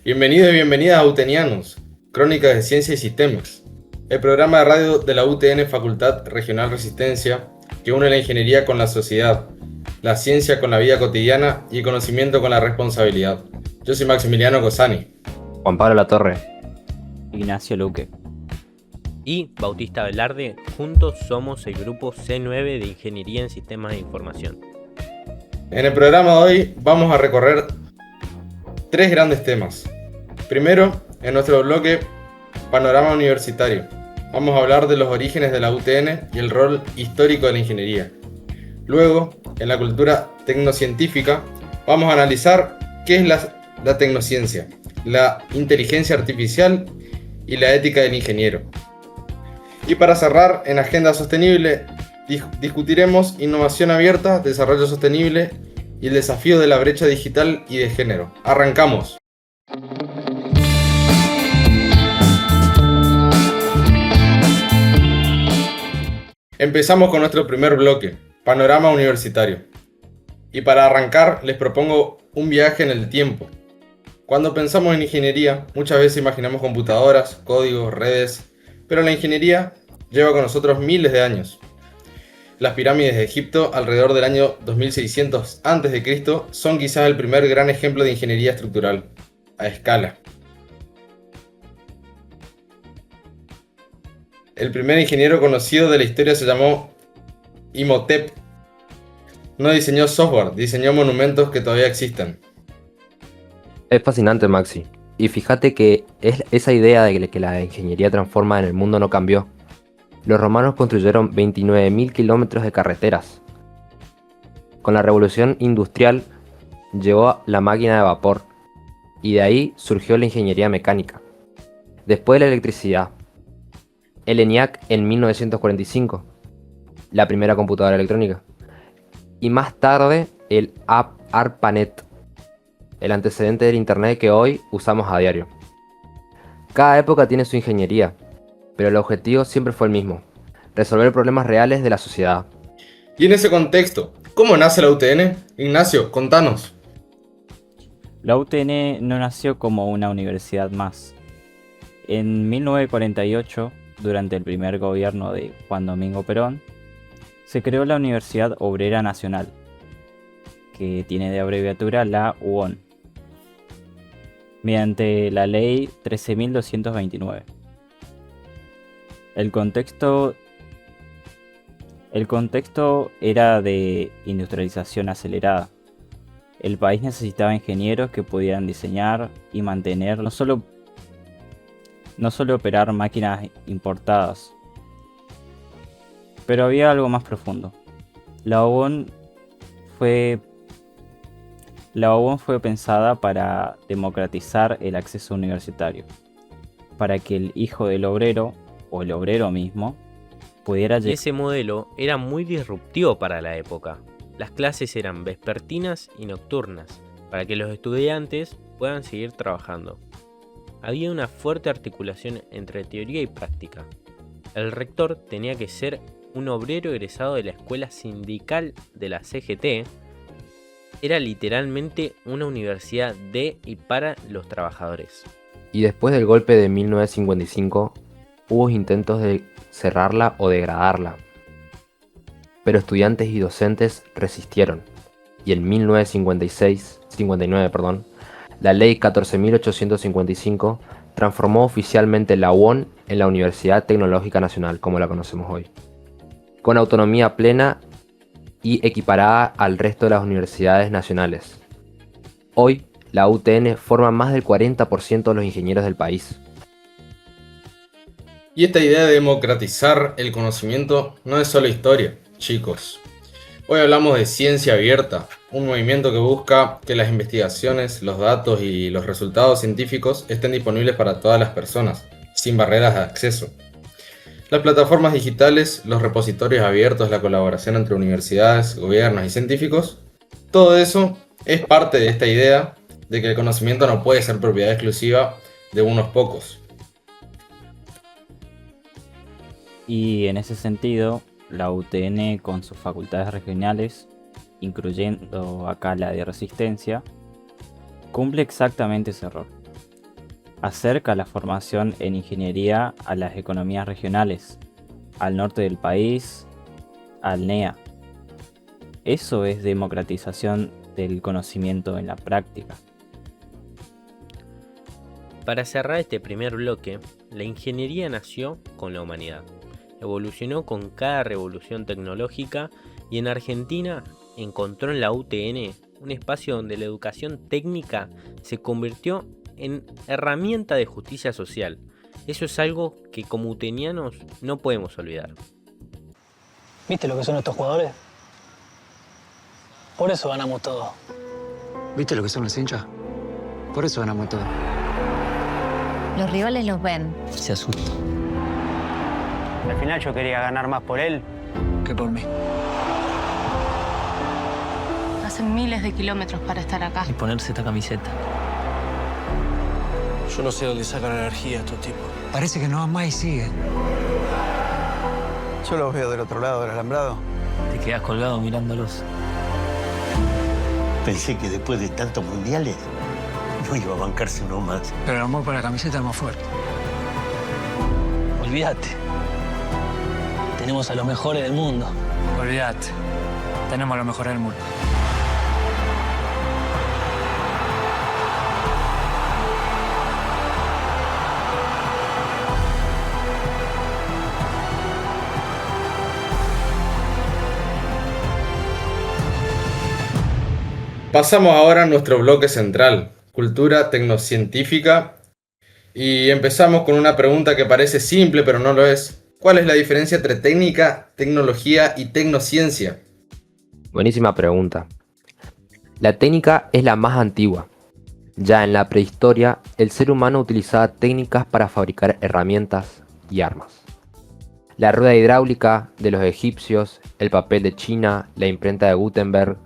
Bienvenidos y bienvenidas a UTNianos, Crónicas de Ciencia y Sistemas, el programa de radio de la UTN Facultad Regional Resistencia que une la ingeniería con la sociedad, la ciencia con la vida cotidiana y el conocimiento con la responsabilidad. Yo soy Maximiliano Cosani. Juan Pablo Latorre. Ignacio Luque. Y Bautista Velarde. Juntos somos el grupo C9 de Ingeniería en Sistemas de Información. En el programa de hoy vamos a recorrer tres grandes temas. Primero, en nuestro bloque Panorama Universitario, vamos a hablar de los orígenes de la UTN y el rol histórico de la ingeniería. Luego, en la cultura tecnocientífica, vamos a analizar qué es la tecnociencia, la inteligencia artificial y la ética del ingeniero. Y para cerrar, en Agenda Sostenible, discutiremos innovación abierta, desarrollo sostenible y el desafío de la brecha digital y de género. ¡Arrancamos! Empezamos con nuestro primer bloque, Panorama Universitario. Y para arrancar, les propongo un viaje en el tiempo. Cuando pensamos en ingeniería, muchas veces imaginamos computadoras, códigos, redes, pero la ingeniería lleva con nosotros miles de años. Las pirámides de Egipto, alrededor del año 2600 a.C., son quizás el primer gran ejemplo de ingeniería estructural, a escala. El primer ingeniero conocido de la historia se llamó Imhotep. No diseñó software, diseñó monumentos que todavía existen. Es fascinante, Maxi. Y fíjate que esa idea de que la ingeniería transforma en el mundo no cambió. Los romanos construyeron 29.000 kilómetros de carreteras. Con la revolución industrial llegó la máquina de vapor y de ahí surgió la ingeniería mecánica. Después la electricidad, el ENIAC en 1945, la primera computadora electrónica, y más tarde el ARPANET, el antecedente del internet que hoy usamos a diario. Cada época tiene su ingeniería, pero el objetivo siempre fue el mismo: resolver problemas reales de la sociedad. Y en ese contexto, ¿cómo nace la UTN? Ignacio, contanos. La UTN no nació como una universidad más. En 1948, durante el primer gobierno de Juan Domingo Perón, se creó la Universidad Obrera Nacional, que tiene de abreviatura la UON, mediante la Ley 13.229. El contexto era de industrialización acelerada. El país necesitaba ingenieros que pudieran diseñar y mantener, no solo operar máquinas importadas. Pero había algo más profundo. La OON fue pensada para democratizar el acceso universitario, para que el hijo del obrero, o el obrero mismo, pudiera llegar. Ese modelo era muy disruptivo para la época. Las clases eran vespertinas y nocturnas, para que los estudiantes puedan seguir trabajando. Había una fuerte articulación entre teoría y práctica. El rector tenía que ser un obrero egresado de la escuela sindical de la CGT. Era literalmente una universidad de y para los trabajadores. Y después del golpe de 1955, hubo intentos de cerrarla o degradarla, pero estudiantes y docentes resistieron, y en 1959, la Ley 14.855 transformó oficialmente la UON en la Universidad Tecnológica Nacional, como la conocemos hoy, con autonomía plena y equiparada al resto de las universidades nacionales. Hoy, la UTN forma más del 40% de los ingenieros del país. Y esta idea de democratizar el conocimiento no es solo historia, chicos. Hoy hablamos de ciencia abierta, un movimiento que busca que las investigaciones, los datos y los resultados científicos estén disponibles para todas las personas, sin barreras de acceso. Las plataformas digitales, los repositorios abiertos, la colaboración entre universidades, gobiernos y científicos, todo eso es parte de esta idea de que el conocimiento no puede ser propiedad exclusiva de unos pocos. Y en ese sentido, la UTN con sus facultades regionales, incluyendo acá la de Resistencia, cumple exactamente ese rol. Acerca la formación en ingeniería a las economías regionales, al norte del país, al NEA. Eso es democratización del conocimiento en la práctica. Para cerrar este primer bloque, la ingeniería nació con la humanidad, evolucionó con cada revolución tecnológica y en Argentina encontró en la UTN un espacio donde la educación técnica se convirtió en herramienta de justicia social. Eso es algo que como utenianos no podemos olvidar. ¿Viste lo que son estos jugadores? Por eso ganamos todo. ¿Viste lo que son los hinchas? Por eso ganamos todo. Los rivales los ven. Se asustan. Al final yo quería ganar más por él. Que por mí. Hacen miles de kilómetros para estar acá. Y ponerse esta camiseta. Yo no sé dónde sacan energía estos tipos. Parece que no va más y sigue. Yo los veo del otro lado del alambrado. Te quedas colgado mirándolos. Pensé que después de tantos mundiales no iba a bancarse uno más. Pero el amor por la camiseta es más fuerte. Olvídate. Tenemos a los mejores del mundo. Olvídate. Tenemos lo mejor del mundo. Pasamos ahora a nuestro bloque central, cultura tecnocientífica, y empezamos con una pregunta que parece simple pero no lo es. ¿Cuál es la diferencia entre técnica, tecnología y tecnociencia? Buenísima pregunta. La técnica es la más antigua. Ya en la prehistoria, el ser humano utilizaba técnicas para fabricar herramientas y armas. La rueda hidráulica de los egipcios, el papel de China, la imprenta de Gutenberg,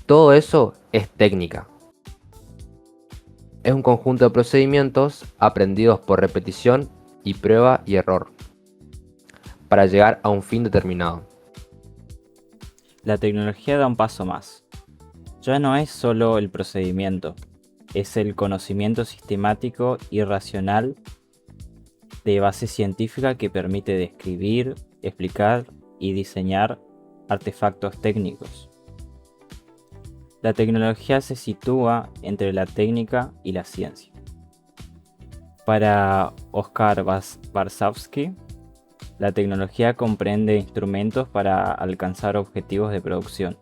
todo eso es técnica. Es un conjunto de procedimientos aprendidos por repetición y prueba y error para llegar a un fin determinado. La tecnología da un paso más. Ya no es solo el procedimiento, es el conocimiento sistemático y racional de base científica que permite describir, explicar y diseñar artefactos técnicos. La tecnología se sitúa entre la técnica y la ciencia. Para Oscar Varsavsky, la tecnología comprende instrumentos para alcanzar objetivos de producción.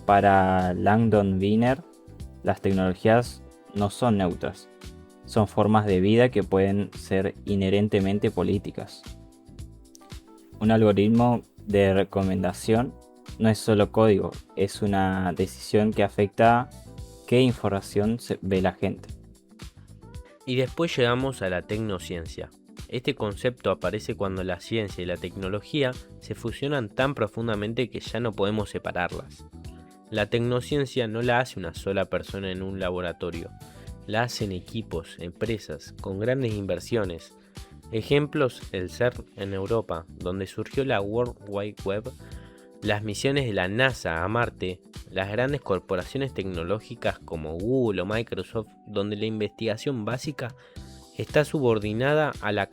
Para Langdon Wiener, las tecnologías no son neutras, son formas de vida que pueden ser inherentemente políticas. Un algoritmo de recomendación no es solo código, es una decisión que afecta qué información ve la gente. Y después llegamos a la tecnociencia. Este concepto aparece cuando la ciencia y la tecnología se fusionan tan profundamente que ya no podemos separarlas. La tecnociencia no la hace una sola persona en un laboratorio, la hacen equipos, empresas, con grandes inversiones. Ejemplos, el CERN en Europa, donde surgió la World Wide Web, las misiones de la NASA a Marte, las grandes corporaciones tecnológicas como Google o Microsoft, donde la investigación básica está subordinada a la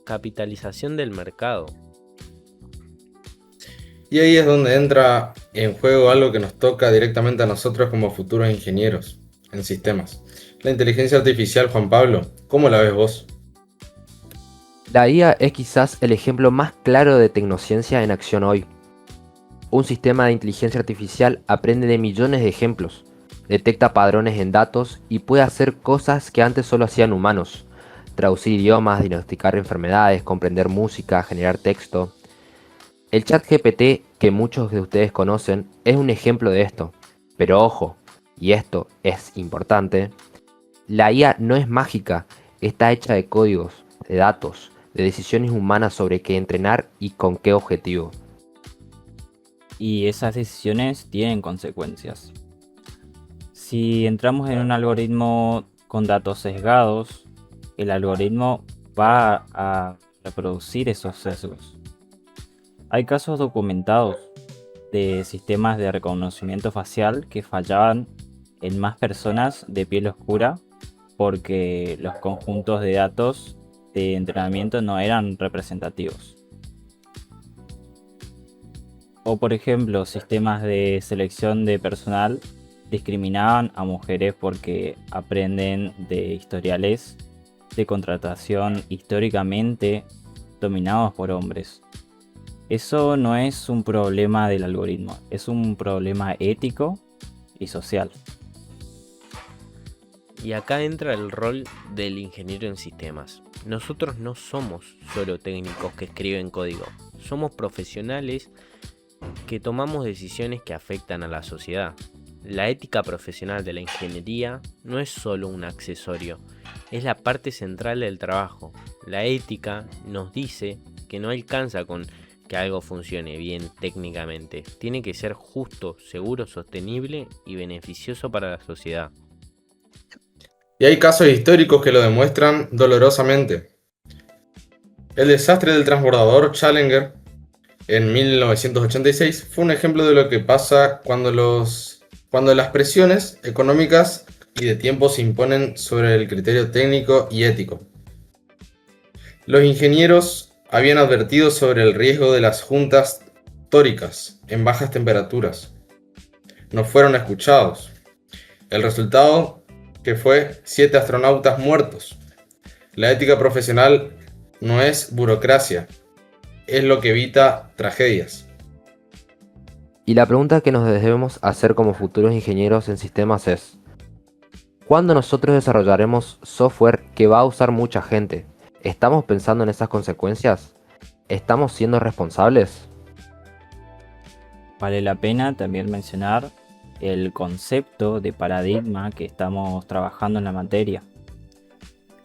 capitalización del mercado. Y ahí es donde entra en juego algo que nos toca directamente a nosotros como futuros ingenieros en sistemas. La inteligencia artificial, Juan Pablo, ¿cómo la ves vos? La IA es quizás el ejemplo más claro de tecnociencia en acción hoy. Un sistema de inteligencia artificial aprende de millones de ejemplos, detecta patrones en datos y puede hacer cosas que antes solo hacían humanos. Traducir idiomas, diagnosticar enfermedades, comprender música, generar texto. El ChatGPT, que muchos de ustedes conocen, es un ejemplo de esto. Pero ojo, y esto es importante, la IA no es mágica, está hecha de códigos, de datos, de decisiones humanas sobre qué entrenar y con qué objetivo. Y esas decisiones tienen consecuencias. Si entramos en un algoritmo con datos sesgados, el algoritmo va a reproducir esos sesgos. Hay casos documentados de sistemas de reconocimiento facial que fallaban en más personas de piel oscura porque los conjuntos de datos de entrenamiento no eran representativos. O por ejemplo, sistemas de selección de personal discriminaban a mujeres porque aprenden de historiales de contratación históricamente dominados por hombres. Eso no es un problema del algoritmo, es un problema ético y social. Y acá entra el rol del ingeniero en sistemas. Nosotros no somos solo técnicos que escriben código, somos profesionales que tomamos decisiones que afectan a la sociedad. La ética profesional de la ingeniería no es solo un accesorio, es la parte central del trabajo. La ética nos dice que no alcanza con que algo funcione bien técnicamente, tiene que ser justo, seguro, sostenible y beneficioso para la sociedad. Y hay casos históricos que lo demuestran dolorosamente. El desastre del transbordador Challenger en 1986 fue un ejemplo de lo que pasa cuando las presiones económicas y de tiempo se imponen sobre el criterio técnico y ético. Los ingenieros habían advertido sobre el riesgo de las juntas tóricas en bajas temperaturas. No fueron escuchados. El resultado que fue 7 astronautas muertos. La ética profesional no es burocracia, es lo que evita tragedias. Y la pregunta que nos debemos hacer como futuros ingenieros en sistemas es: ¿cuándo nosotros desarrollaremos software que va a usar mucha gente? ¿Estamos pensando en esas consecuencias? ¿Estamos siendo responsables? Vale la pena también mencionar el concepto de paradigma que estamos trabajando en la materia.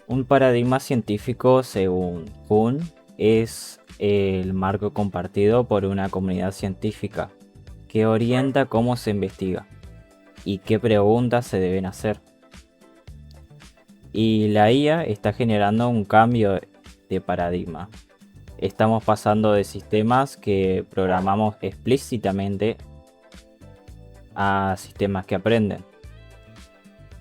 Un paradigma científico, según Kuhn, es el marco compartido por una comunidad científica que orienta cómo se investiga y qué preguntas se deben hacer. Y la IA está generando un cambio de paradigma. Estamos pasando de sistemas que programamos explícitamente a sistemas que aprenden.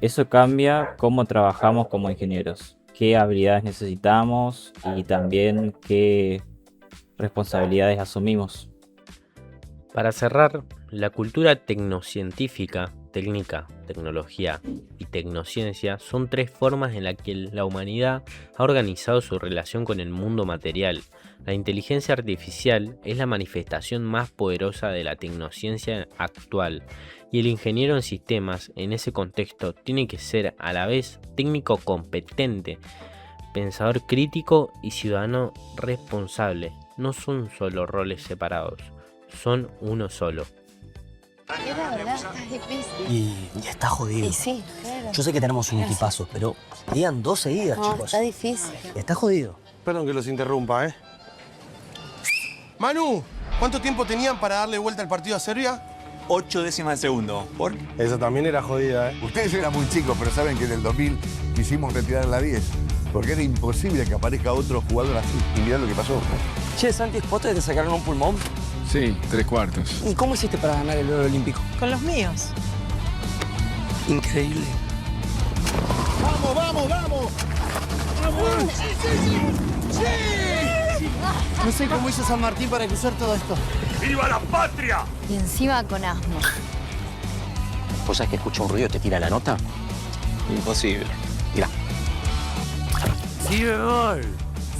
Eso cambia cómo trabajamos como ingenieros, qué habilidades necesitamos y también qué responsabilidades asumimos. Para cerrar, la cultura tecnocientífica, técnica, tecnología y tecnociencia son 3 formas en las que la humanidad ha organizado su relación con el mundo material. La inteligencia artificial es la manifestación más poderosa de la tecnociencia actual, y el ingeniero en sistemas en ese contexto tiene que ser a la vez técnico competente, pensador crítico y ciudadano responsable. No son solo roles separados, son uno solo. La verdad, está difícil. Y está jodido. Y sí, claro. Yo sé que tenemos un equipazo, pero digan 2 seguidas, No, chicos. está difícil. Está jodido. Perdón que los interrumpa, ¿eh? Manu, ¿cuánto tiempo tenían para darle vuelta al partido a Serbia? 8 décimas de segundo. ¿Por? Esa también era jodida, ¿eh? Ustedes eran muy chicos, pero saben que en el 2000 quisimos retirar la 10. Porque era imposible que aparezca otro jugador así. Y mirá lo que pasó. Che, Santi, ¿vos te sacaron un pulmón? Sí, 3/4. ¿Y cómo hiciste para ganar el oro olímpico? Con los míos. Increíble. ¡Vamos, vamos, vamos! ¡Vamos! ¡Sí, sí, sí! ¡Sí! No sé cómo hizo San Martín para cruzar todo esto. ¡Viva la patria! Y encima con asma. ¿Vos sabés que escucha un ruido y te tira la nota? Imposible. Mira. ¡Sí, gol!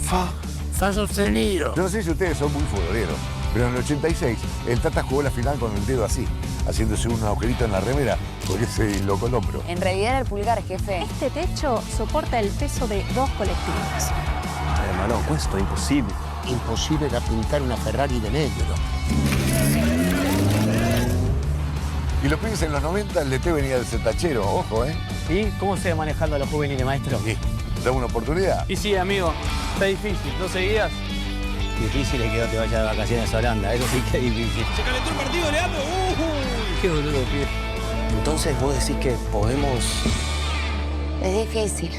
Fa sostenido. Yo no sé si ustedes son muy futboleros, pero en el 86 el Tata jugó la final con el dedo así, haciéndose un agujerito en la remera porque se dislocó el hombro. En realidad era el pulgar, jefe. Este techo soporta el peso de 2 colectivos. Hermano, esto es imposible. Imposible era pintar una Ferrari de negro. Y los pibes en los 90 el DT venía del Zetachero, ojo, ¿eh? ¿Y cómo se va manejando a los juveniles, maestro? Sí. ¿Dame una oportunidad? Y sí, amigo, está difícil, ¿no seguías? Difícil es que no te vayas de vacaciones a Holanda, eso sí que es difícil. Se calentó el partido, Leandro. Qué boludo, pibe. Entonces vos decís que podemos... Es difícil.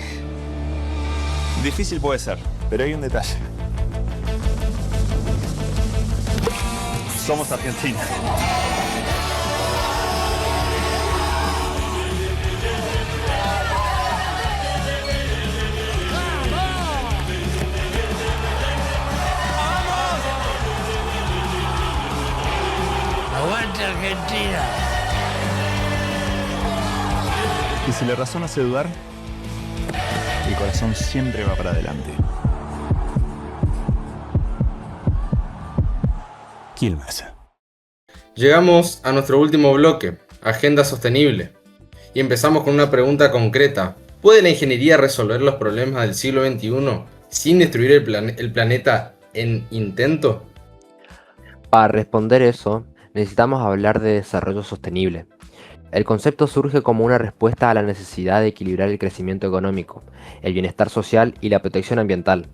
Difícil puede ser, pero hay un detalle. Somos Argentina. China. Y si la razón hace dudar, el corazón siempre va para adelante. Quilmes. Llegamos a nuestro último bloque, Agenda Sostenible. Y empezamos con una pregunta concreta. ¿Puede la ingeniería resolver los problemas del siglo XXI sin destruir el planeta en intento? Para responder eso, necesitamos hablar de desarrollo sostenible. El concepto surge como una respuesta a la necesidad de equilibrar el crecimiento económico, el bienestar social y la protección ambiental.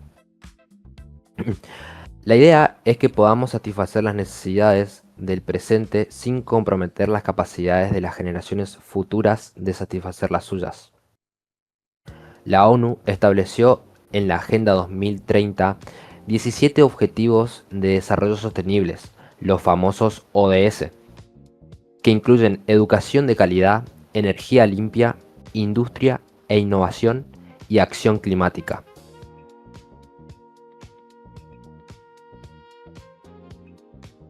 La idea es que podamos satisfacer las necesidades del presente sin comprometer las capacidades de las generaciones futuras de satisfacer las suyas. La ONU estableció en la Agenda 2030 17 Objetivos de Desarrollo Sostenibles, los famosos ODS, que incluyen educación de calidad, energía limpia, industria e innovación y acción climática.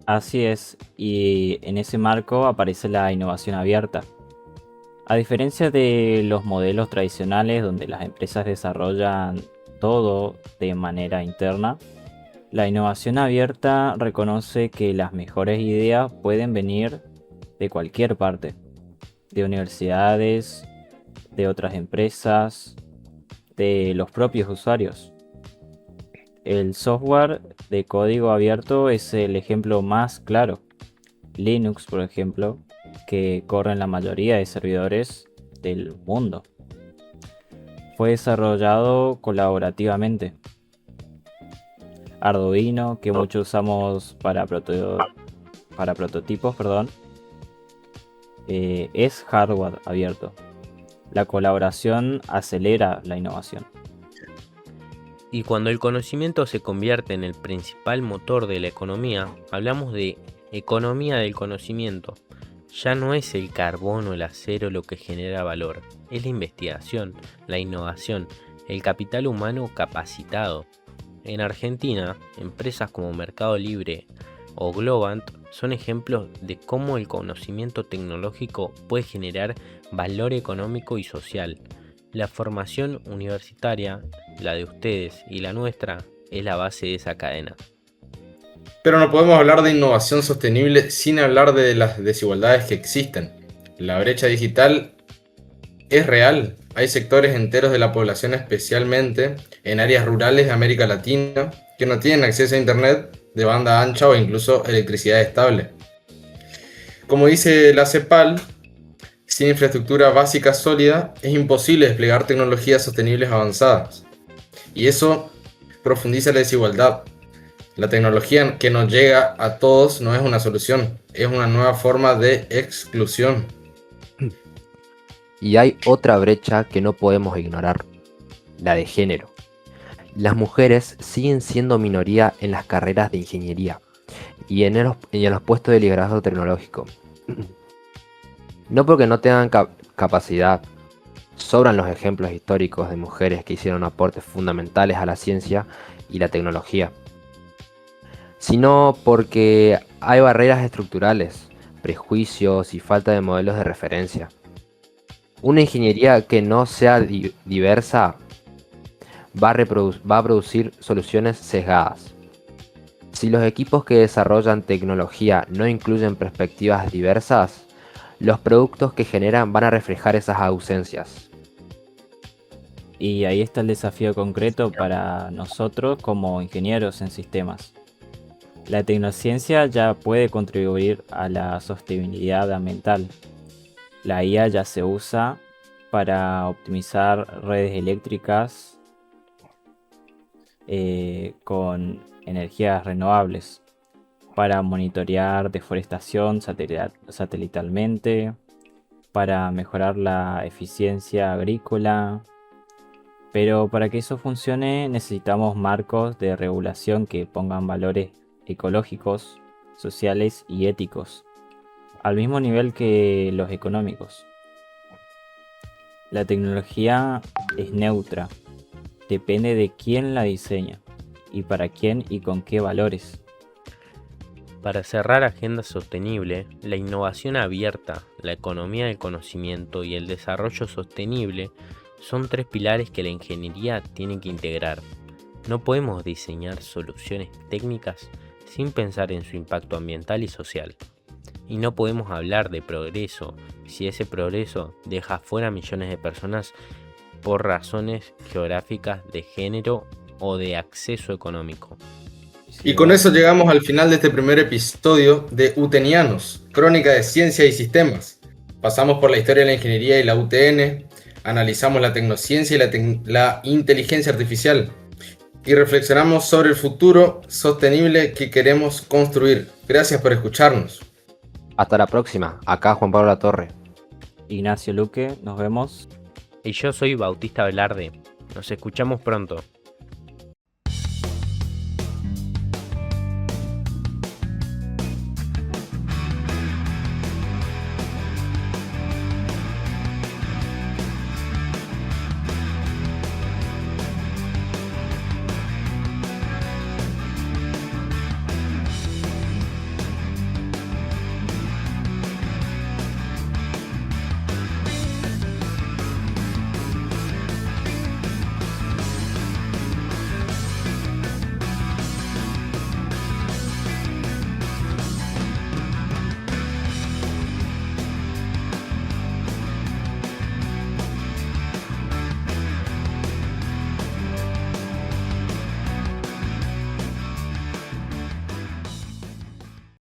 Así es, y en ese marco aparece la innovación abierta. A diferencia de los modelos tradicionales donde las empresas desarrollan todo de manera interna, la innovación abierta reconoce que las mejores ideas pueden venir de cualquier parte, de universidades, de otras empresas, de los propios usuarios. El software de código abierto es el ejemplo más claro. Linux, por ejemplo, que corre en la mayoría de servidores del mundo, fue desarrollado colaborativamente. Arduino, que muchos usamos para prototipos, es hardware abierto. La colaboración acelera la innovación. Y cuando el conocimiento se convierte en el principal motor de la economía, hablamos de economía del conocimiento. Ya no es el carbón o el acero lo que genera valor, es la investigación, la innovación, el capital humano capacitado. En Argentina, empresas como Mercado Libre o Globant son ejemplos de cómo el conocimiento tecnológico puede generar valor económico y social. La formación universitaria, la de ustedes y la nuestra, es la base de esa cadena. Pero no podemos hablar de innovación sostenible sin hablar de las desigualdades que existen. La brecha digital es real. Hay sectores enteros de la población, especialmente en áreas rurales de América Latina, que no tienen acceso a internet de banda ancha o incluso electricidad estable. Como dice la CEPAL, sin infraestructura básica sólida es imposible desplegar tecnologías sostenibles avanzadas. Y eso profundiza la desigualdad. La tecnología que nos llega a todos no es una solución, es una nueva forma de exclusión. Y hay otra brecha que no podemos ignorar, la de género. Las mujeres siguen siendo minoría en las carreras de ingeniería y en los puestos de liderazgo tecnológico. No porque no tengan capacidad, sobran los ejemplos históricos de mujeres que hicieron aportes fundamentales a la ciencia y la tecnología, sino porque hay barreras estructurales, prejuicios y falta de modelos de referencia. Una ingeniería que no sea diversa va a producir soluciones sesgadas. Si los equipos que desarrollan tecnología no incluyen perspectivas diversas, los productos que generan van a reflejar esas ausencias. Y ahí está el desafío concreto para nosotros como ingenieros en sistemas. La tecnociencia ya puede contribuir a la sostenibilidad ambiental. La IA ya se usa para optimizar redes eléctricas con energías renovables, para monitorear deforestación satelitalmente, para mejorar la eficiencia agrícola. Pero para que eso funcione necesitamos marcos de regulación que pongan valores ecológicos, sociales y éticos al mismo nivel que los económicos. La tecnología es neutra, depende de quién la diseña y para quién y con qué valores. Para cerrar Agenda Sostenible, la innovación abierta, la economía del conocimiento y el desarrollo sostenible son 3 pilares que la ingeniería tiene que integrar. No podemos diseñar soluciones técnicas sin pensar en su impacto ambiental y social. Y no podemos hablar de progreso si ese progreso deja fuera a millones de personas por razones geográficas, de género o de acceso económico. Y con eso llegamos al final de este primer episodio de Utenianos, crónica de ciencia y sistemas. Pasamos por la historia de la ingeniería y la UTN, analizamos la tecnociencia y la inteligencia artificial y reflexionamos sobre el futuro sostenible que queremos construir. Gracias por escucharnos. Hasta la próxima. Acá Juan Pablo Latorre. Ignacio Luque, nos vemos. Y yo soy Bautista Velarde. Nos escuchamos pronto.